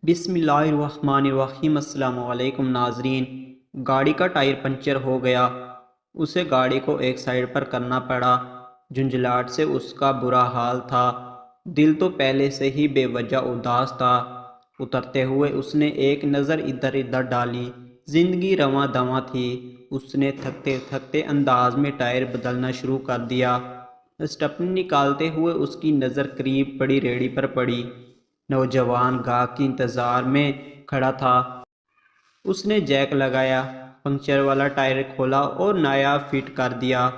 بسم اللہ الرحمن الرحیم۔ السلام علیکم ناظرین۔ گاڑی کا ٹائر پنچر ہو گیا، اسے گاڑی کو ایک سائیڈ پر کرنا پڑا۔ جھنجھلاہٹ سے اس کا برا حال تھا، دل تو پہلے سے ہی بے وجہ اداس تھا۔ اترتے ہوئے اس نے ایک نظر ادھر ادھر ڈالی، زندگی رواں دواں تھی۔ اس نے تھکتے تھکتے انداز میں ٹائر بدلنا شروع کر دیا۔ اسٹپنی نکالتے ہوئے اس کی نظر قریب پڑی ریڑھی پر پڑی۔ نوجوان گاہک کی انتظار میں کھڑا تھا۔ اس نے جیک لگایا، پنکچر والا ٹائر کھولا اور نیا فٹ کر دیا۔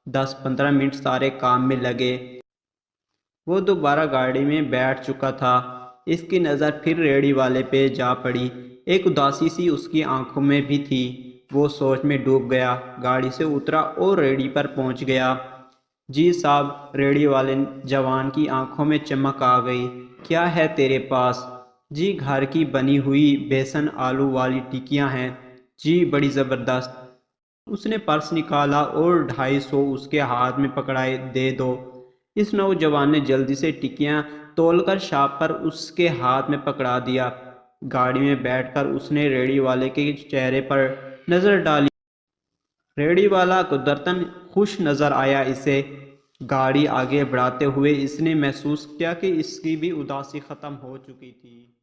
10-15 منٹ سارے کام میں لگے۔ وہ دوبارہ گاڑی میں بیٹھ چکا تھا۔ اس کی نظر پھر ریڑھی والے پہ جا پڑی۔ ایک اداسی سی اس کی آنکھوں میں بھی تھی۔ وہ سوچ میں ڈوب گیا، گاڑی سے اترا اور ریڑھی پر پہنچ گیا۔ جی صاحب، ریڑھی والے جوان کی آنکھوں میں چمک آ گئی۔ کیا ہے تیرے پاس؟ جی گھر کی بنی ہوئی بیسن آلو والی ٹکیاں ہیں۔ جی بڑی زبردست۔ اس نے پرس نکالا اور 250 اس کے ہاتھ میں پکڑائے۔ دے دو۔ اس نوجوان نے جلدی سے ٹکیاں تول کر شاپ پر اس کے ہاتھ میں پکڑا دیا۔ گاڑی میں بیٹھ کر اس نے ریڑھی والے کے چہرے پر نظر ڈالی۔ ریڑھی والا قدرتاً خوش نظر آیا اسے۔ گاڑی آگے بڑھاتے ہوئے اس نے محسوس کیا کہ اس کی بھی اداسی ختم ہو چکی تھی۔